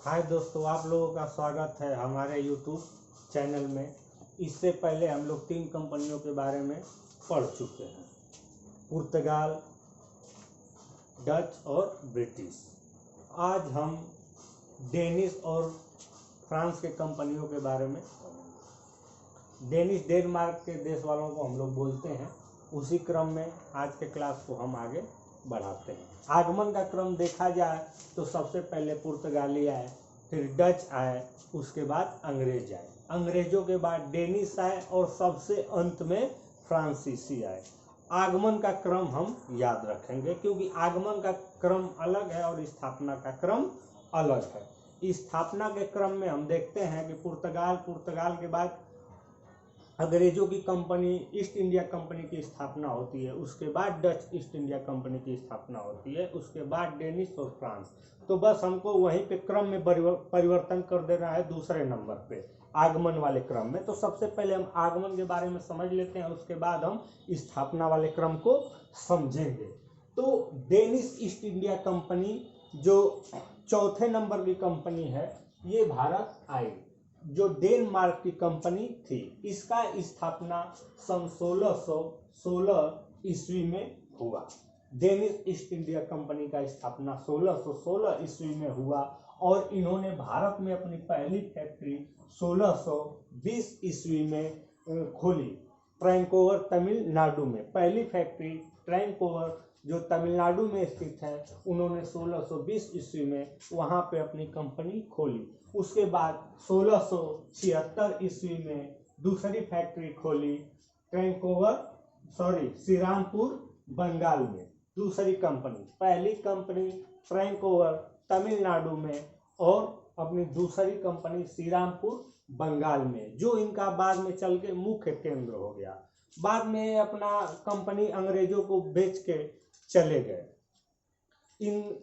हाय दोस्तों, आप लोगों का स्वागत है हमारे यूट्यूब चैनल में। इससे पहले हम लोग 3 कंपनियों के बारे में पढ़ चुके हैं, पुर्तगाल, डच और ब्रिटिश। आज हम डेनिश और फ्रांस के कंपनियों के बारे में पढ़ेंगे। डेनिश डेनमार्क के देश वालों को हम लोग बोलते हैं। उसी क्रम में आज के क्लास को हम आगे बढ़ाते हैं। आगमन का क्रम देखा जाए तो सबसे पहले पुर्तगाली आए, फिर डच आए, उसके बाद अंग्रेज आए, अंग्रेजों के बाद डेनिश आए और सबसे अंत में फ्रांसीसी आए। आगमन का क्रम हम याद रखेंगे क्योंकि आगमन का क्रम अलग है और स्थापना का क्रम अलग है। स्थापना के क्रम में हम देखते हैं कि पुर्तगाल के बाद अंग्रेजों की कंपनी ईस्ट इंडिया कंपनी की स्थापना होती है, उसके बाद डच ईस्ट इंडिया कंपनी की स्थापना होती है, उसके बाद डेनिश और फ्रांस। तो बस हमको वहीं पे क्रम में परिवर्तन कर देना है दूसरे नंबर पे आगमन वाले क्रम में। तो सबसे पहले हम आगमन के बारे में समझ लेते हैं, उसके बाद हम स्थापना वाले क्रम को समझेंगे। तो डेनिश ईस्ट इंडिया कंपनी जो चौथे नंबर की कंपनी है, ये भारत आई। जो डेनमार्क की कंपनी थी, इसका स्थापना सन 1616 ईस्वी में हुआ। डेनिश ईस्ट इंडिया कंपनी का स्थापना 1616 ईस्वी में हुआ और इन्होंने भारत में अपनी पहली फैक्ट्री 1620 ईस्वी में खोली, ट्रैंकोवर तमिलनाडु में। पहली फैक्ट्री ट्रैंकोवर जो तमिलनाडु में स्थित है, उन्होंने 1620 ईस्वी में वहाँ पे अपनी कंपनी खोली। उसके बाद 1676 ईस्वी में दूसरी फैक्ट्री खोली श्रीरामपुर बंगाल में, दूसरी कंपनी। पहली कंपनी ट्रैंकोवर तमिलनाडु में और अपनी दूसरी कंपनी श्रीरामपुर बंगाल में, जो इनका बाद में चल के मुख्य केंद्र हो गया। बाद में अपना कंपनी अंग्रेजों को बेच के चले गए।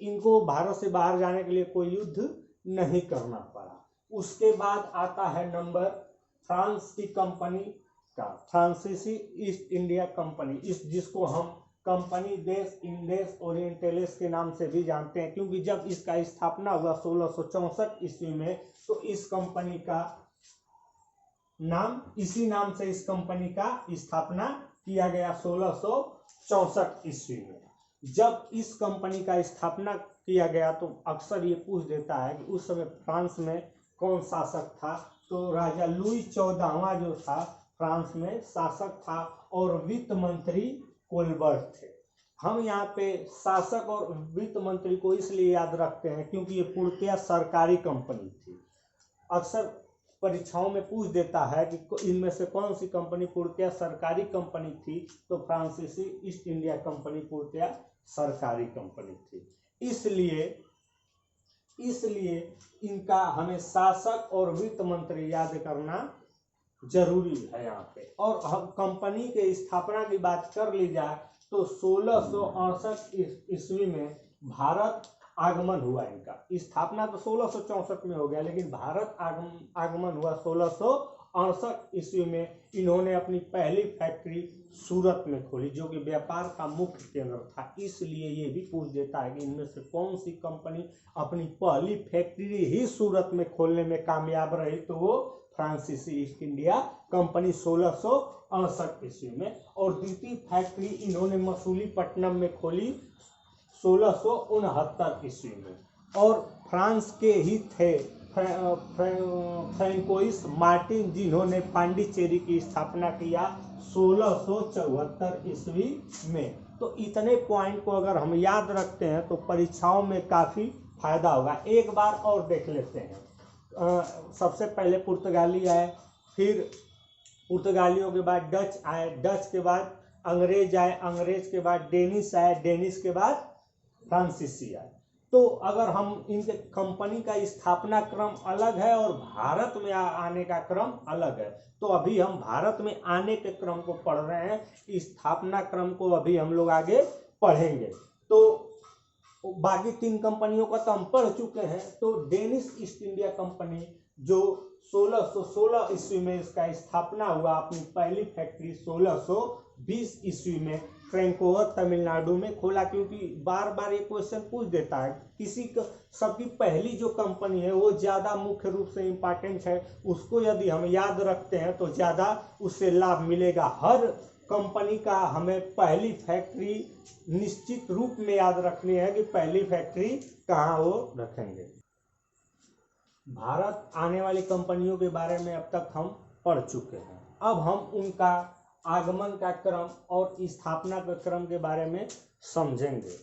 इनको भारत से बाहर जाने के लिए कोई युद्ध नहीं करना पड़ा। उसके बाद आता है नंबर फ्रांस की कंपनी का, फ्रांसीसी ईस्ट इंडिया कंपनी, जिसको हम कंपनी देश इंडेस ओरिएंटलिस के नाम से भी जानते हैं, क्योंकि जब इसका स्थापना हुआ 1664 ईस्वी में, तो इस कंपनी का नाम, इसी नाम से इस कंपनी का स्थापना किया गया 1664 ईस्वी में। जब इस कंपनी का स्थापना किया गया तो अक्सर ये पूछ देता है कि उस समय फ्रांस में कौन शासक था। तो राजा लुई 14वां जो था फ्रांस में शासक था और वित्त मंत्री कोलबर्ट थे। हम यहाँ पे शासक और वित्त मंत्री को इसलिए याद रखते हैं क्योंकि ये पूर्णतः सरकारी कंपनी थी। अक्सर परीक्षाओं में पूछ देता है कि इनमें से कौन सी कंपनी पूर्णतः सरकारी कंपनी थी, तो फ्रांसीसी ईस्ट इंडिया कंपनी पूर्णतः सरकारी कंपनी थी। इसलिए इनका हमें शासक और वित्त मंत्री याद करना जरूरी है यहाँ पे। और हम कंपनी के स्थापना की बात कर ली जाए तो 1668 ईस्वी में भारत आगमन हुआ। इनका स्थापना तो 1664 में हो गया, लेकिन भारत आगमन हुआ 1668 ईस्वी में। इन्होंने अपनी पहली फैक्ट्री सूरत में खोली, जो कि व्यापार का मुख्य केंद्र था। इसलिए ये भी पूछ देता है कि इनमें से कौन सी कंपनी अपनी पहली फैक्ट्री ही सूरत में खोलने में कामयाब रही, तो वो फ्रांसीसी ईस्ट इंडिया कंपनी 1668 ईस्वी में। और द्वितीय फैक्ट्री इन्होंने मसूलीपट्टनम में खोली 1669 ईस्वी में। और फ्रांस के ही थे फ्रैंकोइस मार्टिन, जिन्होंने पांडिचेरी की स्थापना किया 1674 ईस्वी में। तो इतने पॉइंट को अगर हम याद रखते हैं तो परीक्षाओं में काफ़ी फायदा होगा। एक बार और देख लेते हैं। सबसे पहले पुर्तगाली आए, फिर पुर्तगालियों के बाद डच आए, डच के बाद अंग्रेज आए, अंग्रेज के बाद डेनिश आए, डेनिश के बाद फ्रांसीसी आए। तो अगर हम इनके कंपनी का स्थापना क्रम अलग है और भारत में आने का क्रम अलग है, तो अभी हम भारत में आने के क्रम को पढ़ रहे हैं, स्थापना क्रम को अभी हम लोग आगे पढ़ेंगे। तो बाकी 3 कंपनियों का तो हम पढ़ चुके हैं। तो डेनिश ईस्ट इंडिया कंपनी जो 1616 ईस्वी में इसका स्थापना हुआ, अपनी पहली फैक्ट्री 1620 ईस्वी में ट्रैंकोवर तमिलनाडु में खोला, क्योंकि बार बार ये क्वेश्चन पूछ देता है किसी सबकी पहली जो कंपनी है वो ज़्यादा मुख्य रूप से इम्पॉर्टेंट है, उसको यदि हम याद रखते हैं तो ज़्यादा उससे लाभ मिलेगा। हर कंपनी का हमें पहली फैक्ट्री निश्चित रूप में याद रखनी है कि पहली फैक्ट्री कहाँ वो रखेंगे। भारत आने वाली कंपनियों के बारे में अब तक हम पढ़ चुके हैं। अब हम उनका आगमन का क्रम और स्थापना के क्रम के बारे में समझेंगे।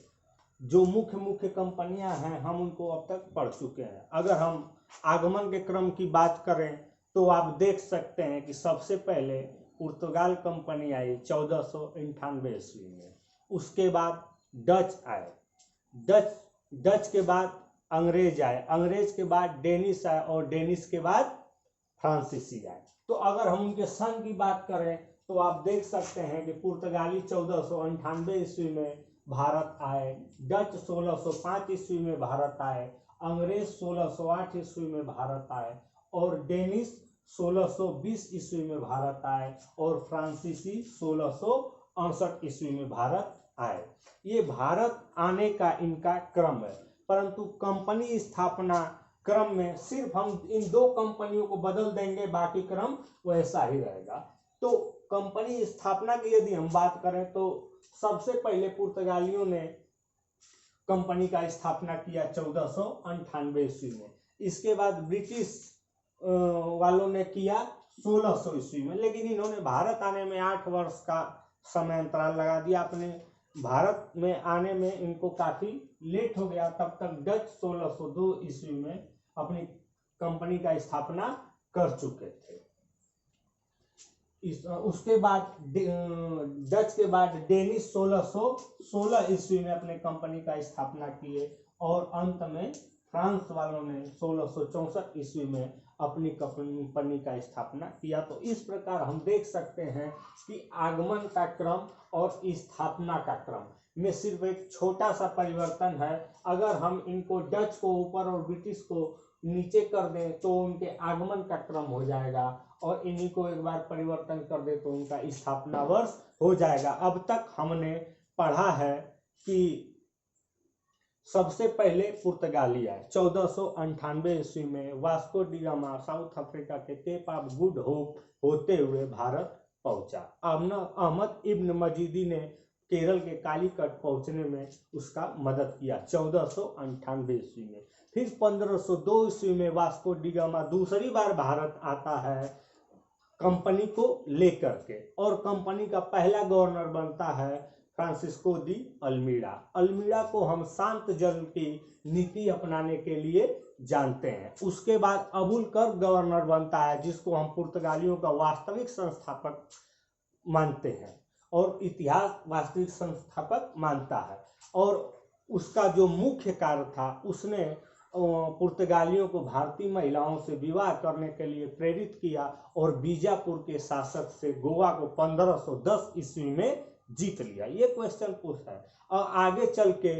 जो मुख्य मुख्य कंपनियां हैं हम उनको अब तक पढ़ चुके हैं। अगर हम आगमन के क्रम की बात करें तो आप देख सकते हैं कि सबसे पहले पुर्तगाल कंपनी आई 1498 ईस्वी में। उसके बाद डच आए, डच के बाद अंग्रेज आए, अंग्रेज के बाद डेनिश आए और डेनिश के बाद फ्रांसीसी आए। तो अगर हम उनके सन की बात करें तो आप देख सकते हैं कि पुर्तगाली 1498 ईस्वी में भारत आए, डच 1605 ईस्वी में भारत आए, अंग्रेज 1608 ईस्वी में भारत आए और डेनिश 1620 ईस्वी में भारत आए और फ्रांसीसी 1668 ईस्वी में भारत आए। ये भारत आने का इनका क्रम है, परंतु कंपनी स्थापना क्रम में सिर्फ हम इन दो कंपनियों को बदल देंगे, बाकी क्रम वैसा ही रहेगा। तो कंपनी स्थापना की यदि हम बात करें तो सबसे पहले पुर्तगालियों ने कंपनी का स्थापना किया 1498 ईस्वी में। इसके बाद ब्रिटिश वालों ने किया 1600 ईस्वी में, लेकिन इन्होंने भारत आने में 8 वर्ष का समय अंतराल लगा दिया। अपने भारत में आने में इनको काफी लेट हो गया। तब तक डच 1602 ईस्वी में अपनी कंपनी का स्थापना कर चुके थे। उसके बाद डच के बाद डेनिश 1616 ईस्वी में अपने कंपनी का स्थापना किए और अंत में फ्रांस वालों ने 1664 ईस्वी में अपनी कंपनी का स्थापना किया। तो इस प्रकार हम देख सकते हैं कि आगमन का क्रम और स्थापना का क्रम में सिर्फ एक छोटा सा परिवर्तन है। अगर हम इनको डच को ऊपर और ब्रिटिश को नीचे कर दें तो उनके आगमन का क्रम हो जाएगा और इन्हीं को एक बार परिवर्तन कर दे तो उनका स्थापना वर्ष हो जाएगा। अब तक हमने पढ़ा है कि सबसे पहले पुर्तगाली आए 1498 ईस्वी में। Vasco da gamma south Africa के केप ऑफ गुड होप होते हुए भारत पहुंचा। अहमद इब्न मजीदी ने केरल के कालीकट पहुंचने में उसका मदद किया 1498 ईस्वी में। फिर 1502 ईस्वी में वास्को डी गामा दूसरी बार भारत आता है कंपनी को लेकर के और कंपनी का पहला गवर्नर बनता है फ्रांसिस्को दी अल्मीड़ा। अल्मीड़ा को हम शांत जल की नीति अपनाने के लिए जानते हैं। उसके बाद अबुल कर गवर्नर बनता है जिसको हम पुर्तगालियों का वास्तविक संस्थापक मानते हैं और इतिहास वास्तविक संस्थापक मानता है। और उसका जो मुख्य कार्य था उसने पुर्तगालियों को भारतीय महिलाओं से विवाह करने के लिए प्रेरित किया और बीजापुर के शासक से गोवा को 1510 ईस्वी में जीत लिया। ये क्वेश्चन पूछा है। और आगे चल के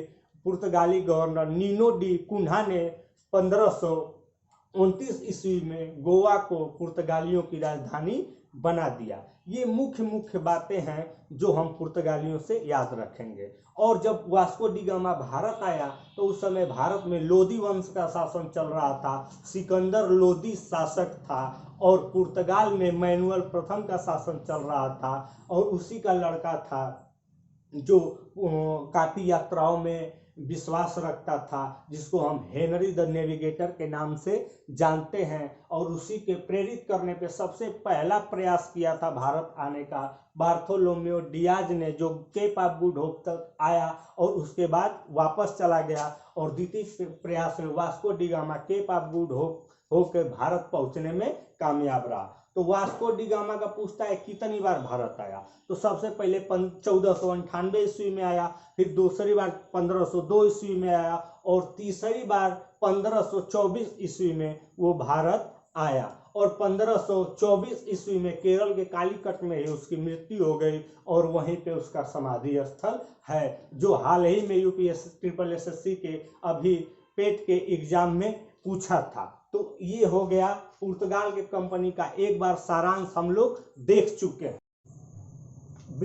पुर्तगाली गवर्नर नीनो डी कुन्हा ने 1529 ईस्वी में गोवा को पुर्तगालियों की राजधानी बना दिया। ये मुख्य बातें हैं जो हम पुर्तगालियों से याद रखेंगे। और जब वास्को डी गामा भारत आया तो उस समय भारत में लोदी वंश का शासन चल रहा था। सिकंदर लोदी शासक था और पुर्तगाल में मैनुअल प्रथम का शासन चल रहा था और उसी का लड़का था जो काफी यात्राओं में विश्वास रखता था, जिसको हम हेनरी द नेविगेटर के नाम से जानते हैं। और उसी के प्रेरित करने पे सबसे पहला प्रयास किया था भारत आने का बार्थोलोमेओ डियाज ने, जो केप ऑफ गुड होप तक आया और उसके बाद वापस चला गया। और द्वितीय प्रयास में Vasco da Gama Cape of Good Hope होकर भारत पहुंचने में कामयाब रहा। तो वास्को डी गामा का पूछता है कितनी बार भारत आया, तो सबसे पहले 1498 ईस्वी में आया, फिर दूसरी बार 1502 ईस्वी में आया और तीसरी बार 1524 ईस्वी में वो भारत आया। और 1524 ईस्वी में केरल के कालीकट में ही उसकी मृत्यु हो गई और वहीं पे उसका समाधि स्थल है, जो हाल ही में यूपीएससी SSC के अभी पेट के एग्जाम में पूछा था। तो ये हो गया पुर्तगाल के कंपनी का एक बार सारांश हम लोग देख चुके हैं।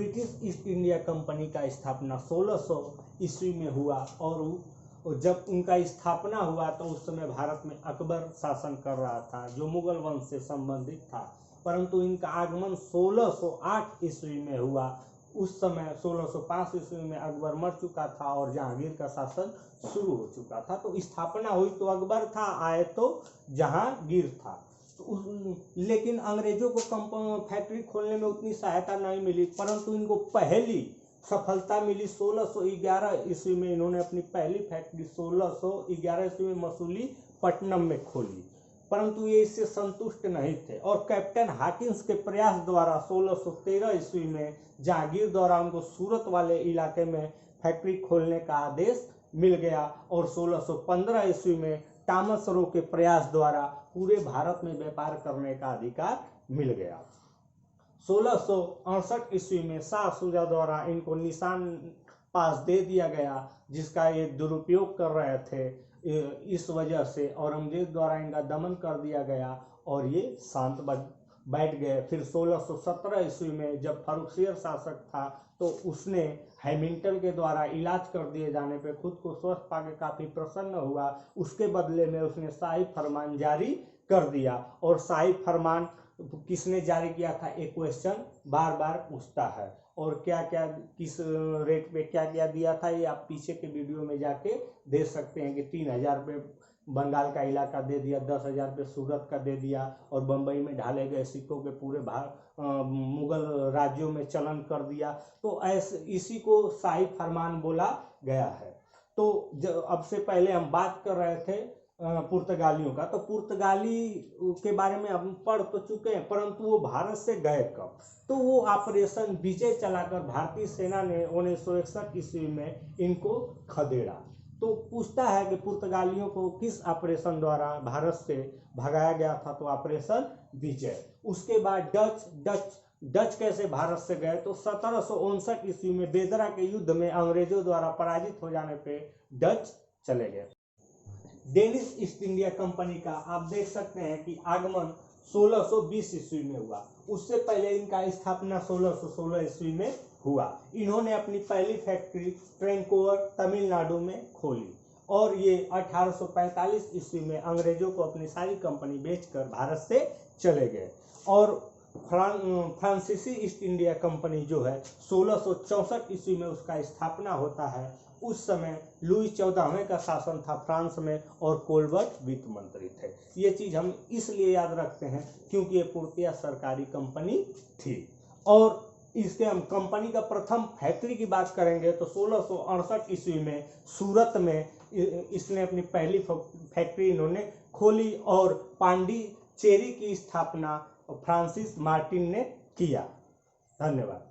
ब्रिटिश ईस्ट इंडिया कंपनी का स्थापना 1600 ईस्वी में हुआ और जब उनका स्थापना हुआ तो उस समय भारत में अकबर शासन कर रहा था जो मुगल वंश से संबंधित था, परंतु इनका आगमन 1608 ईस्वी में हुआ। उस समय 1605 ईस्वी में अकबर मर चुका था और जहांगीर का शासन शुरू हो चुका था। तो स्थापना हुई तो अकबर था, आए तो जहांगीर था। लेकिन अंग्रेजों को फैक्ट्री खोलने में उतनी सहायता नहीं मिली, परंतु इनको पहली सफलता मिली 1611 ईस्वी में। इन्होंने अपनी पहली फैक्ट्री 1611 ईस्वी में मसूलीपट्टनम में खोली, परंतु ये इससे संतुष्ट नहीं थे और कैप्टन हॉकिंस के प्रयास द्वारा 1613 ईस्वी में जहांगीर द्वारा उनको सूरत वाले इलाके में फैक्ट्री खोलने का आदेश मिल गया और 1615 ईस्वी में टॉमस रो के प्रयास द्वारा पूरे भारत में व्यापार करने का अधिकार मिल गया। 1668 ईस्वी में शाह शुजा द्वारा इनको निशान पास दे दिया गया, जिसका ये दुरुपयोग कर रहे थे। इस वजह से औरंगजेब द्वारा इनका दमन कर दिया गया और ये शांत बैठ गए। फिर 1617 ईस्वी में जब फारुखसियर शासक था तो उसने हैमिल्टन के द्वारा इलाज कर दिए जाने पे खुद को स्वस्थ पाके काफ़ी प्रसन्न हुआ। उसके बदले में उसने शाही फरमान जारी कर दिया। और शाही फरमान किसने जारी किया था, एक क्वेश्चन बार बार उठता है। और क्या क्या किस रेट पे क्या क्या दिया था ये आप पीछे के वीडियो में जाके देख सकते हैं कि 3000 रुपये बंगाल का इलाका दे दिया, 10,000 रुपये सूरत का दे दिया और बम्बई में ढाले गए सिक्कों के पूरे मुगल राज्यों में चलन कर दिया। तो ऐसे इसी को शाही फरमान बोला गया है। तो अब से पहले हम बात कर रहे थे पुर्तगालियों का, तो पुर्तगाली के बारे में हम पढ़ तो चुके हैं, परंतु वो भारत से गए कब? तो वो ऑपरेशन विजय चलाकर भारतीय सेना ने 1961 ईस्वी में इनको खदेड़ा। तो पूछता है कि पुर्तगालियों को किस ऑपरेशन द्वारा भारत से भगाया गया था, तो ऑपरेशन विजय। उसके बाद डच कैसे भारत से गए, तो 1759 ईस्वी में बेदरा के युद्ध में अंग्रेजों द्वारा पराजित हो जाने पे डच चले गए। डेनिश ईस्ट इंडिया कंपनी का आप देख सकते हैं कि आगमन 1620 ईस्वी में हुआ। उससे पहले इनका स्थापना 1616 ईस्वी में हुआ। इन्होंने अपनी पहली फैक्ट्री ट्रेंकोवर तमिलनाडु में खोली और ये 1845 ईस्वी में अंग्रेजों को अपनी सारी कंपनी बेचकर भारत से चले गए। और फ्रांसीसी ईस्ट इंडिया कंपनी जो है 1664 ईस्वी में उसका स्थापना होता है। उस समय लुई 14वें का शासन था फ्रांस में और कोलबर्ट वित्त मंत्री थे। ये चीज़ हम इसलिए याद रखते हैं क्योंकि ये पूर्णतः सरकारी कंपनी थी। और इसके हम कंपनी का प्रथम फैक्ट्री की बात करेंगे तो 1668 ईस्वी में सूरत में इसने अपनी पहली फैक्ट्री इन्होंने खोली और पांडिचेरी की स्थापना फ्रांसिस मार्टिन ने किया। धन्यवाद।